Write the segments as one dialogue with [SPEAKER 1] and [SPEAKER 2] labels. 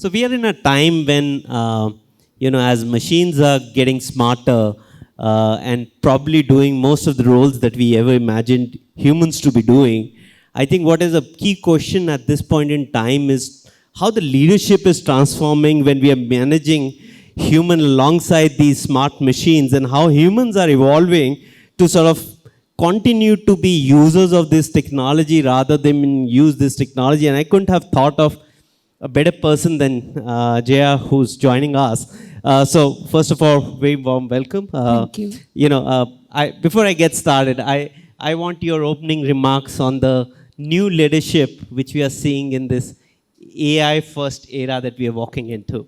[SPEAKER 1] So we are in a time when, as machines are getting smarter and probably doing most of the roles that we ever imagined humans to be doing, I think what is a key question at this point in time is how the leadership is transforming when we are managing human alongside these smart machines, and how humans are evolving to sort of continue to be users of this technology rather than use this technology. And I couldn't have thought of a better person than Jaya, who's joining us. So first of all, very warm welcome.
[SPEAKER 2] Thank you.
[SPEAKER 1] Before I get started, I want your opening remarks on the new leadership which we are seeing in this AI first era that we are walking into.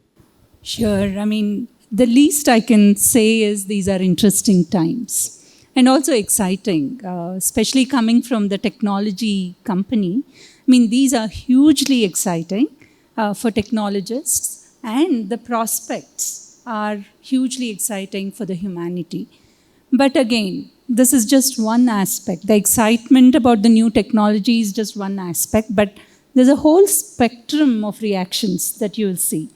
[SPEAKER 2] Sure. I mean, the least I can say is these are interesting times and also exciting, especially coming from the technology company. I mean, these are hugely exciting for technologists, and the prospects are hugely exciting for the humanity. But again, this is just one aspect. The excitement about the new technology is just one aspect, but there's a whole spectrum of reactions that you will see.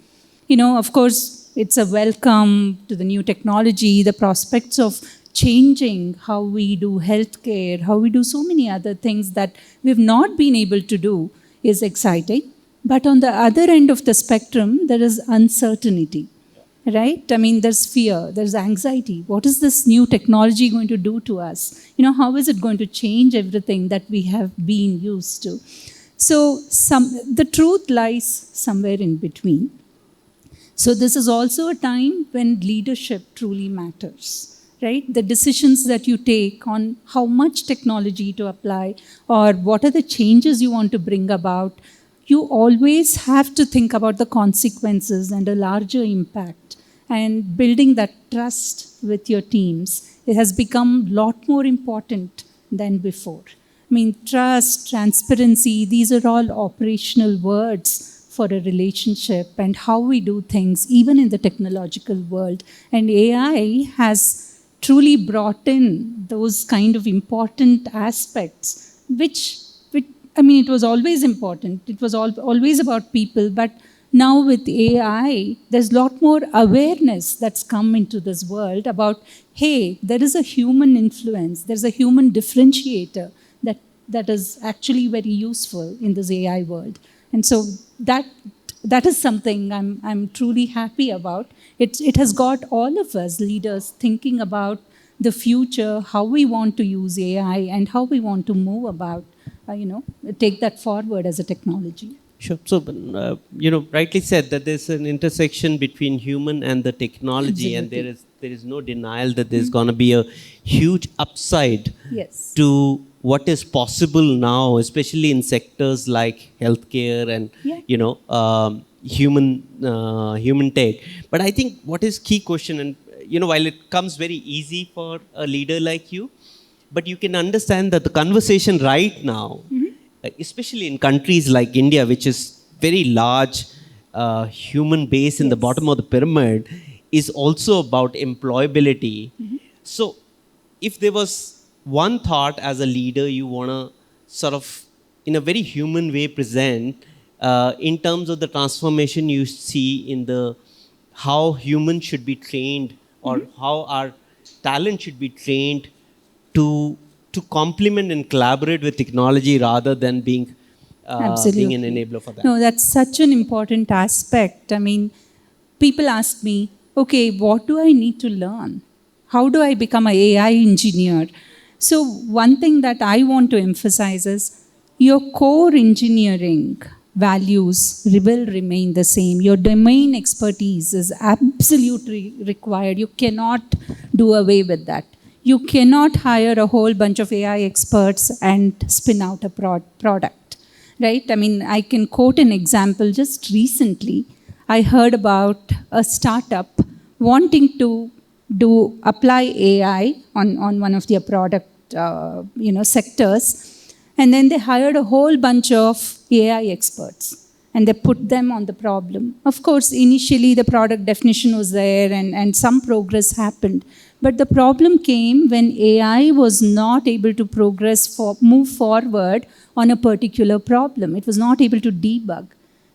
[SPEAKER 2] Of course, it's a welcome to the new technology, the prospects of changing how we do healthcare, how we do so many other things that we've not been able to do is exciting. But on the other end of the spectrum, there is uncertainty, right? I mean, there's fear, there's anxiety. What is this new technology going to do to us? How is it going to change everything that we have been used to? So the truth lies somewhere in between. So this is also a time when leadership truly matters, right? The decisions that you take on how much technology to apply or what are the changes you want to bring about, you always have to think about the consequences and a larger impact. And building that trust with your teams, it has become a lot more important than before. I mean, trust, transparency, these are all operational words for a relationship and how we do things, even in the technological world. And AI has truly brought in those kind of important aspects, which it was always important. It was always about people, but now with AI, there's a lot more awareness that's come into this world about, hey, there is a human influence, there's a human differentiator that is actually very useful in this AI world. And so that is something I'm truly happy about. It has got all of us leaders thinking about the future, how we want to use AI and how we want to move about, take that forward as a technology.
[SPEAKER 1] Sure. So, rightly said that there's an intersection between human and the technology. Absolutely. And there is no denial that there's going to be a huge upside to what is possible now, especially in sectors like healthcare and human tech. But I think what is key question, and while it comes very easy for a leader like you, but you can understand that the conversation right now, especially in countries like India, which is very large human base in the bottom of the pyramid, is also about employability. So if there was one thought as a leader you want to sort of, in a very human way, present in terms of the transformation you see in the how humans should be trained or how our talent should be trained to complement and collaborate with technology rather than being an enabler for that.
[SPEAKER 2] No, that's such an important aspect. I mean, people ask me, okay, what do I need to learn? How do I become an AI engineer? So one thing that I want to emphasize is your core engineering values will remain the same. Your domain expertise is absolutely required. You cannot do away with that. You cannot hire a whole bunch of AI experts and spin out a product, right? I mean, I can quote an example. Just recently, I heard about a startup wanting to apply AI on one of their product sectors, and then they hired a whole bunch of AI experts and they put them on the problem. Of course, initially the product definition was there and some progress happened, but the problem came when AI was not able to move forward on a particular problem. It was not able to debug.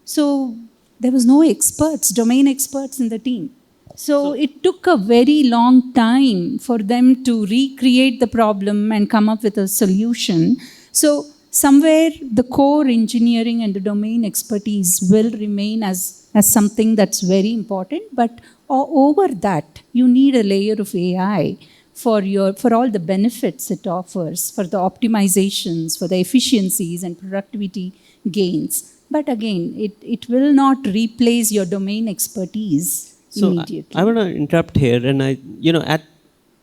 [SPEAKER 2] So there was no experts, domain experts in the team. So it took a very long time for them to recreate the problem and come up with a solution. So somewhere the core engineering and the domain expertise will remain as something that's very important. But over that, you need a layer of AI for all the benefits it offers, for the optimizations, for the efficiencies and productivity gains. But again, it will not replace your domain expertise immediately.
[SPEAKER 1] I want to interrupt here, and at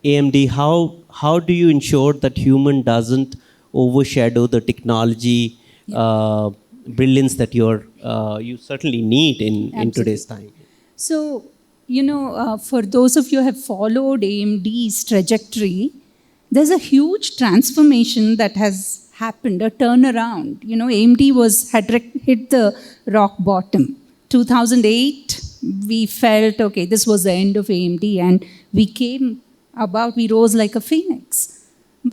[SPEAKER 1] AMD, how do you ensure that human doesn't overshadow the technology brilliance that you certainly need in today's time?
[SPEAKER 2] So, for those of you who have followed AMD's trajectory, there's a huge transformation that has happened, a turnaround. AMD had hit the rock bottom. 2008, we felt, okay, this was the end of AMD, and we rose like a phoenix.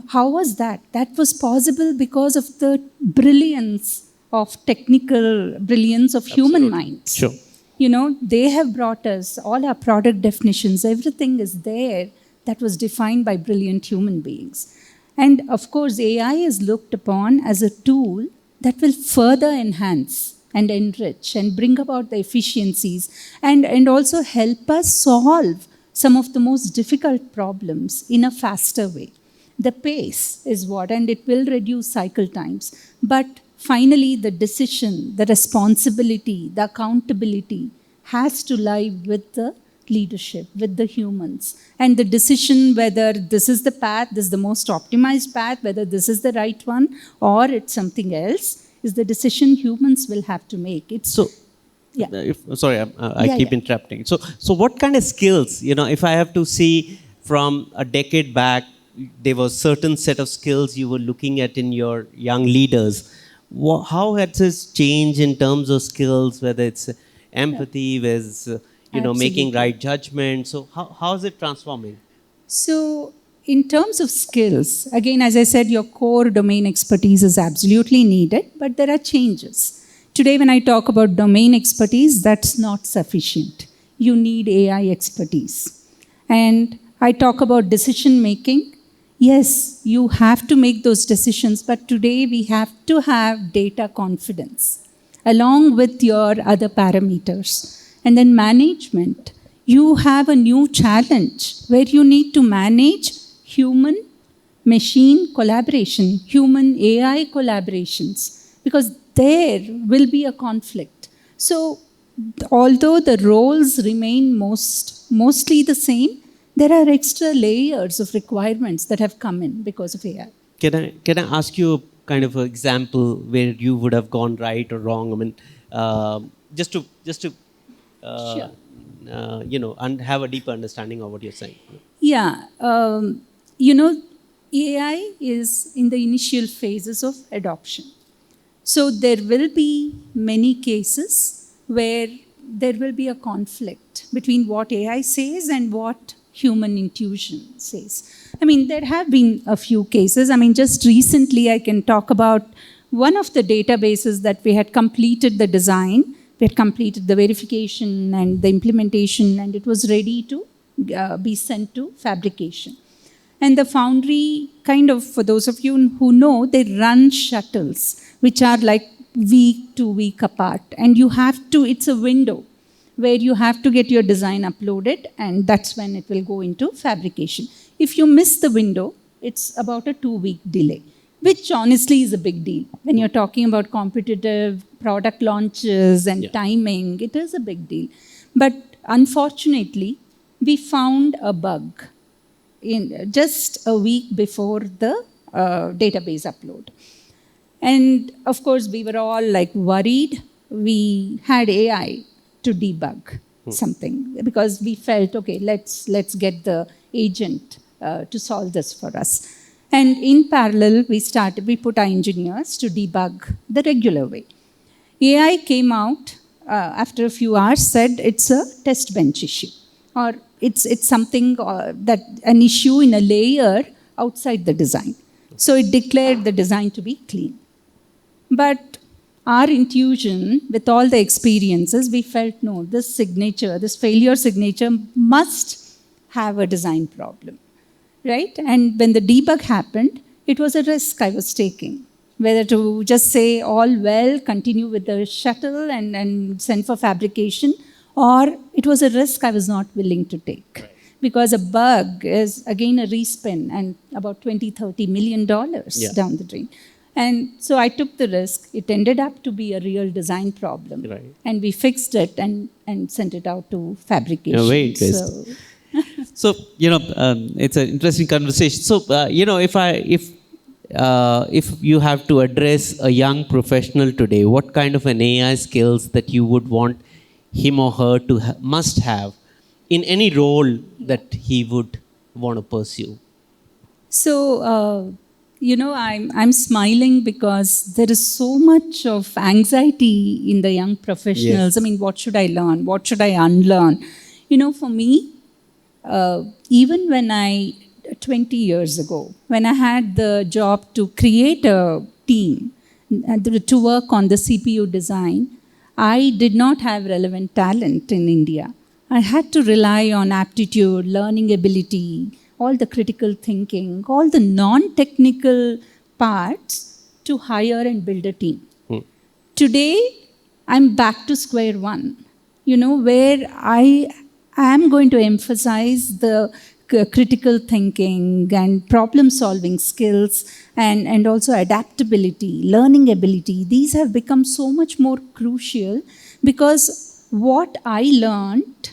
[SPEAKER 2] How was that? That was possible because of the technical brilliance of human minds.
[SPEAKER 1] Sure.
[SPEAKER 2] They have brought us all our product definitions, everything is there that was defined by brilliant human beings. And of course, AI is looked upon as a tool that will further enhance and enrich and bring about the efficiencies and also help us solve some of the most difficult problems in a faster way. The pace is and it will reduce cycle times. But finally, the decision, the responsibility, the accountability has to lie with the leadership, with the humans. And the decision whether this is the path, this is the most optimized path, whether this is the right one or it's something else, is the decision humans will have to make.
[SPEAKER 1] I keep interrupting. So what kind of skills, if I have to see from a decade back, there was certain set of skills you were looking at in your young leaders. How has this changed in terms of skills, whether it's empathy, with making right judgment? So how is it transforming?
[SPEAKER 2] So in terms of skills, again, as I said, your core domain expertise is absolutely needed, but there are changes. Today, when I talk about domain expertise, that's not sufficient. You need AI expertise. And I talk about decision making. Yes, you have to make those decisions, but today we have to have data confidence along with your other parameters. And then management, you have a new challenge where you need to manage human-machine collaboration, human-AI collaborations, because there will be a conflict. So although the roles remain mostly the same, there are extra layers of requirements that have come in because of AI.
[SPEAKER 1] Can I ask you kind of an example where you would have gone right or wrong? I mean, just to
[SPEAKER 2] Sure.
[SPEAKER 1] And have a deeper understanding of what you're saying.
[SPEAKER 2] Yeah, AI is in the initial phases of adoption. So there will be many cases where there will be a conflict between what AI says and what human intuition says. I mean, there have been a few cases. I mean, just recently I can talk about one of the databases that we had completed the design, we had completed the verification and the implementation, and it was ready to be sent to fabrication. And the foundry, kind of, for those of you who know, they run shuttles, which are like week to week apart. And you have to, it's a window where you have to get your design uploaded, and that's when it will go into fabrication. If you miss the window, it's about a 2-week delay, which honestly is a big deal. When you're talking about competitive product launches and timing, it is a big deal. But unfortunately, we found a bug in just a week before the database upload. And of course, we were all like worried. We had AI to debug something because we felt, okay, let's get the agent to solve this for us. And in parallel, we put our engineers to debug the regular way. AI came out after a few hours, said it's a test bench issue, or it's something that an issue in a layer outside the design. So it declared the design to be clean. But our intuition, with all the experiences, we felt no, this signature, this failure signature must have a design problem, right? And when the debug happened, it was a risk I was taking. Whether to just say all well, continue with the shuttle and send for fabrication, or it was a risk I was not willing to take. Right. Because a bug is again a respin and about $20-30 million down the drain. And so I took the risk. It ended up to be a real design problem. Right. And we fixed it and sent it out to fabrication.
[SPEAKER 1] No, very interesting. So, it's an interesting conversation. So, if you have to address a young professional today, what kind of an AI skills that you would want him or her to must have in any role that he would want to pursue?
[SPEAKER 2] So, I'm smiling because there is so much of anxiety in the young professionals. Yes. I mean, what should I learn? What should I unlearn? For me, even when 20 years ago, when I had the job to create a team to work on the CPU design, I did not have relevant talent in India. I had to rely on aptitude, learning ability, all the critical thinking, all the non-technical parts to hire and build a team. Today, I'm back to square one, where I am going to emphasize the critical thinking and problem-solving skills and also adaptability, learning ability. These have become so much more crucial because what I learned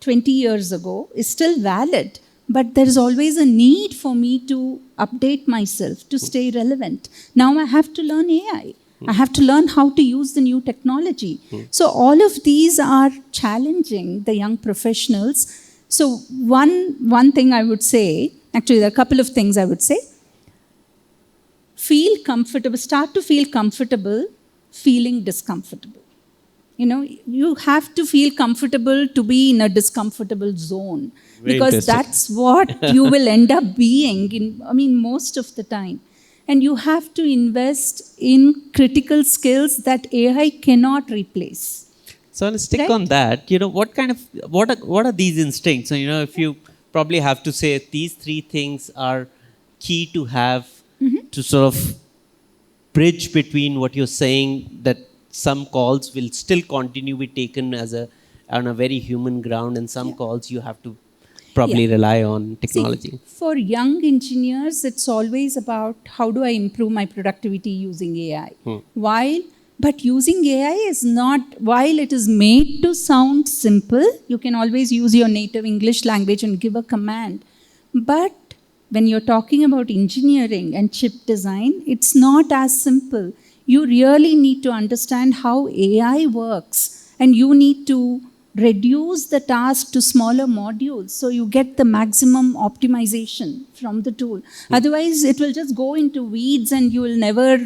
[SPEAKER 2] 20 years ago is still valid. But there is always a need for me to update myself, to stay relevant. Now I have to learn AI. I have to learn how to use the new technology. So all of these are challenging the young professionals. So one thing I would say, actually there are a couple of things I would say. Feel comfortable, start to feel comfortable feeling discomfortable. You have to feel comfortable to be in a discomfortable zone. Because that's what you will end up being most of the time. And you have to invest in critical skills that AI cannot replace.
[SPEAKER 1] So I'll stick on that. What are these instincts? So, if you probably have to say these three things are key to have to sort of bridge between what you're saying, that some calls will still continue to be taken on a very human ground, and some calls you have to probably rely on technology.
[SPEAKER 2] See, for young engineers, it's always about how do I improve my productivity using AI. But using AI is not, while it is made to sound simple, you can always use your native English language and give a command. But when you're talking about engineering and chip design, it's not as simple. You really need to understand how AI works, and you need to reduce the task to smaller modules so you get the maximum optimization from the tool. Otherwise, it will just go into weeds and you will never,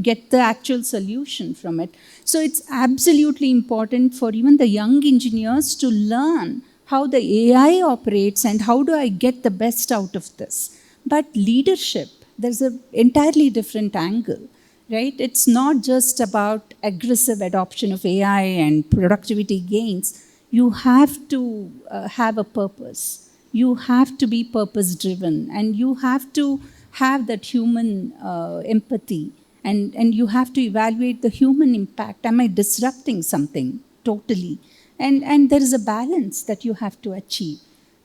[SPEAKER 2] get the actual solution from it. So it's absolutely important for even the young engineers to learn how the AI operates and how do I get the best out of this. But leadership, there's an entirely different angle. Right? It's not just about aggressive adoption of AI and productivity gains. You have to have a purpose. You have to be purpose-driven, and you have to have that human empathy, and you have to evaluate the human impact. Am I disrupting something totally? And there is a balance that you have to achieve.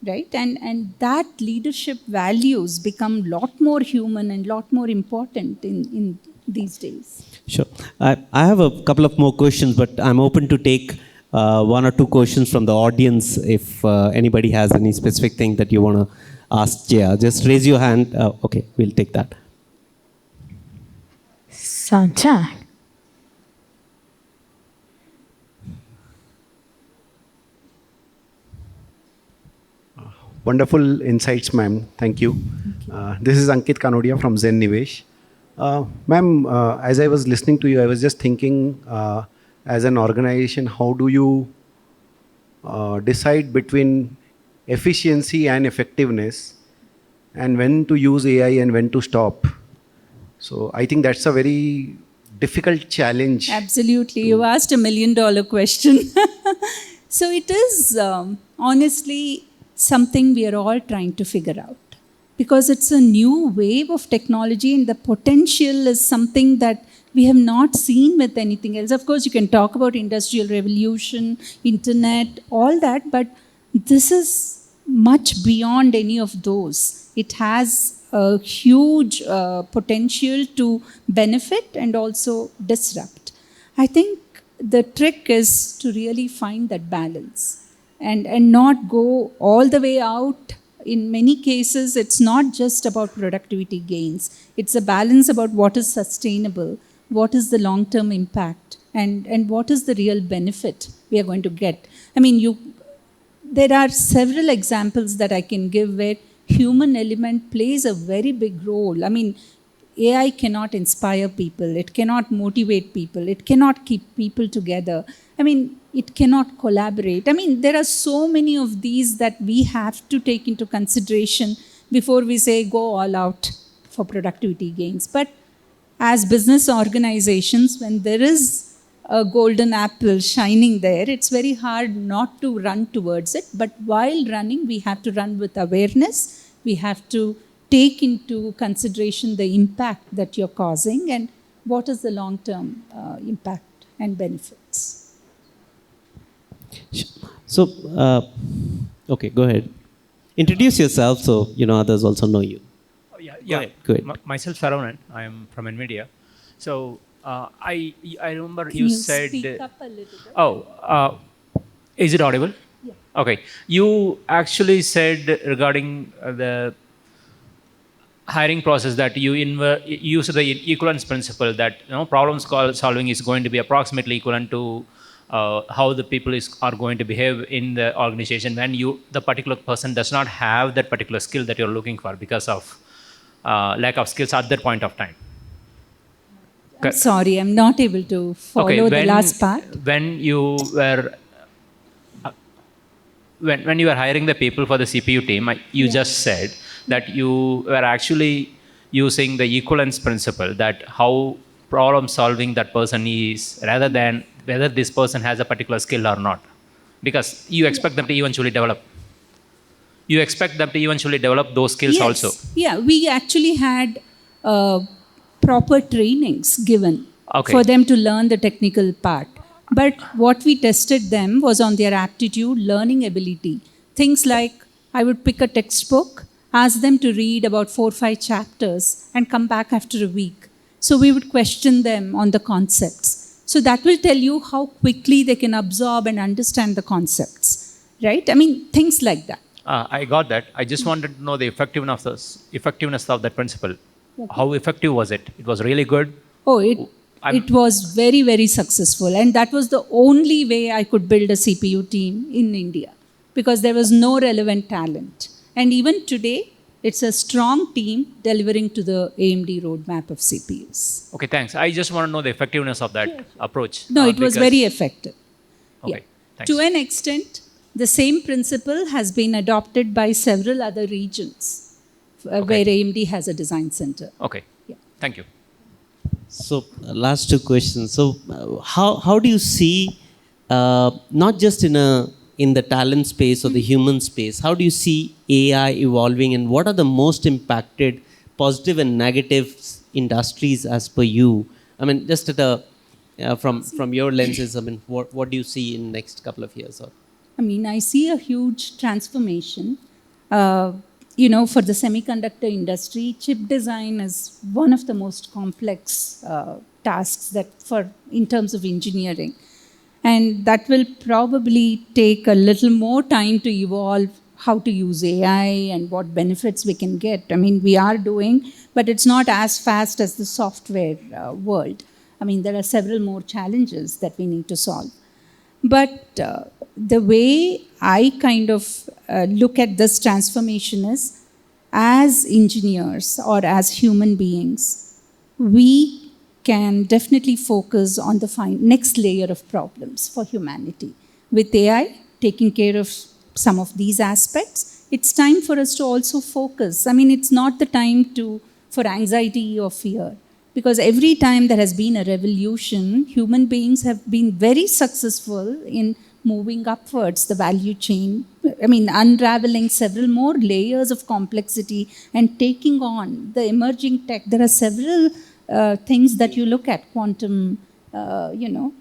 [SPEAKER 2] Right? And that leadership values become a lot more human and a lot more important in these days.
[SPEAKER 1] Sure. I have a couple of more questions, but I'm open to take one or two questions from the audience if anybody has any specific thing that you want to ask Jaya. Just raise your hand. Okay, we'll take that.
[SPEAKER 3] Santa.
[SPEAKER 4] Wonderful insights, ma'am. Thank you. This is Ankit Kanodia from Zen Nivesh. Ma'am, as I was listening to you, I was just thinking, as an organization, how do you decide between efficiency and effectiveness, and when to use AI and when to stop? So I think that's a very difficult challenge?
[SPEAKER 2] Absolutely. You asked $1 million question. So it is honestly something we are all trying to figure out, because it's a new wave of technology and the potential is something that we have not seen with anything else. Of course, you can talk about industrial revolution, internet, all that, but this is much beyond any of those. It has a huge potential to benefit and also disrupt. I think the trick is to really find that balance and not go all the way out. In many cases, it's not just about productivity gains. It's a balance about what is sustainable, what is the long-term impact, and what is the real benefit we are going to get. I mean, there are several examples that I can give where human element plays a very big role. I mean, AI cannot inspire people, it cannot motivate people, it cannot keep people together. I mean, it cannot collaborate. I mean, there are so many of these that we have to take into consideration before we say go all out for productivity gains. But as business organizations, when there is a golden apple shining there, it's very hard not to run towards it. But while running, we have to run with awareness. We have to take into consideration the impact that you're causing and what is the long-term impact and benefits.
[SPEAKER 1] So, okay, go ahead. Introduce yourself so others also know you.
[SPEAKER 3] Yeah.
[SPEAKER 1] Go ahead.
[SPEAKER 3] Myself, Saravanan. I am from NVIDIA. So I remember
[SPEAKER 2] Can
[SPEAKER 3] you
[SPEAKER 2] you
[SPEAKER 3] said.
[SPEAKER 2] speak up a little bit?
[SPEAKER 3] Oh, is it audible?
[SPEAKER 2] Yeah.
[SPEAKER 3] Okay. You actually said regarding the hiring process that you use the equivalence principle, that problem solving is going to be approximately equivalent to how the people are going to behave in the organization when the particular person does not have that particular skill that you're looking for because of lack of skills at that point of time.
[SPEAKER 2] I'm sorry, I'm not able to follow the last part.
[SPEAKER 3] When you were when you were hiring the people for the CPU team, you just said that you were actually using the equivalence principle, that how problem solving that person is, rather than whether this person has a particular skill or not, because you expect them to eventually develop. You expect them to eventually develop those skills also.
[SPEAKER 2] Yeah, we actually had proper trainings given for them to learn the technical part. But what we tested them was on their aptitude, learning ability. Things like, I would pick a textbook, ask them to read about 4 or 5 chapters and come back after a week. So we would question them on the concepts. So that will tell you how quickly they can absorb and understand the concepts, right? I mean, things like that.
[SPEAKER 3] I got that. I just wanted to know the effectiveness of that principle. Okay. How effective was it? It was really good.
[SPEAKER 2] Oh, it was very, very successful. And that was the only way I could build a CPU team in India, because there was no relevant talent. And even today, it's a strong team delivering to the AMD roadmap of CPUs.
[SPEAKER 3] Okay, thanks. I just want to know the effectiveness of that approach.
[SPEAKER 2] No, it was very effective.
[SPEAKER 3] Okay, thanks.
[SPEAKER 2] To an extent, the same principle has been adopted by several other regions where AMD has a design center.
[SPEAKER 3] Okay, thank you.
[SPEAKER 1] So, last 2 questions. So, how do you see, not just in the talent space or the human space, how do you see AI evolving, and what are the most impacted positive and negative industries as per you? I mean, just from your lenses, I mean, what do you see in next couple of years?
[SPEAKER 2] I mean, I see a huge transformation. For the semiconductor industry, chip design is one of the most complex tasks in terms of engineering. And that will probably take a little more time to evolve how to use AI and what benefits we can get. I mean, we are doing, but it's not as fast as the software world. I mean, there are several more challenges that we need to solve. But the way I kind of look at this transformation is, as engineers or as human beings, we can definitely focus on the next layer of problems for humanity. With AI taking care of some of these aspects, it's time for us to also focus. I mean, it's not the time for anxiety or fear. Because every time there has been a revolution, human beings have been very successful in moving upwards the value chain. I mean, unraveling several more layers of complexity and taking on the emerging tech. There are several things that you look at, quantum,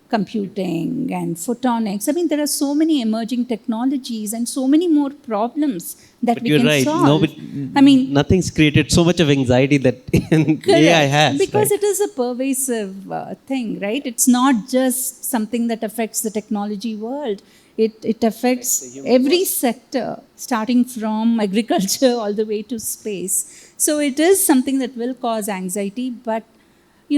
[SPEAKER 2] computing and photonics. I mean, there are so many emerging technologies and so many more problems that we can solve.
[SPEAKER 1] No, but
[SPEAKER 2] I mean,
[SPEAKER 1] nothing's created so much of anxiety that AI has.
[SPEAKER 2] because
[SPEAKER 1] right?
[SPEAKER 2] it is a pervasive thing, right? It's not just something that affects the technology world. It affects every sector, starting from agriculture all the way to space. So it is something that will cause anxiety, but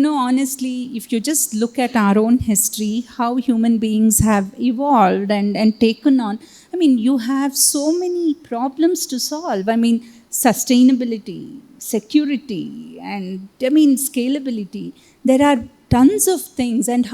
[SPEAKER 2] honestly, if you just look at our own history, how human beings have evolved and taken on, I mean, you have so many problems to solve. I mean, sustainability, security, and scalability. There are tons of things, and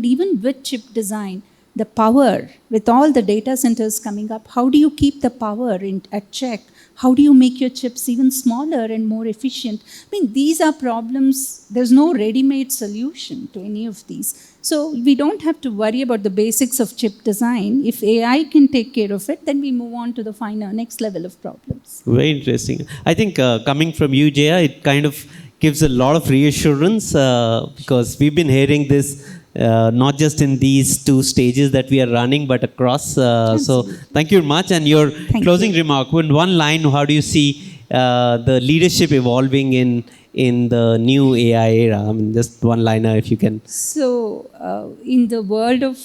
[SPEAKER 2] even with chip design, the power, with all the data centers coming up, how do you keep the power at check? How do you make your chips even smaller and more efficient? I mean, these are problems. There's no ready-made solution to any of these. So we don't have to worry about the basics of chip design. If AI can take care of it, then we move on to the finer next level of problems.
[SPEAKER 1] Very interesting. I think coming from you, Jaya, it kind of gives a lot of reassurance because we've been hearing this not just in these two stages that we are running, but across. So thank you very much. And your closing remark, in one line, how do you see the leadership evolving in the new AI era? I mean, just one liner if you can.
[SPEAKER 2] So in the world of,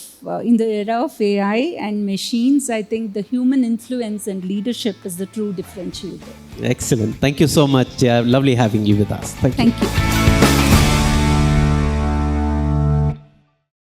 [SPEAKER 2] in the era of AI and machines, I think the human influence and leadership is the true differentiator.
[SPEAKER 1] Excellent. Thank you so much. Lovely having you with us. Thank you.
[SPEAKER 2] Thank you.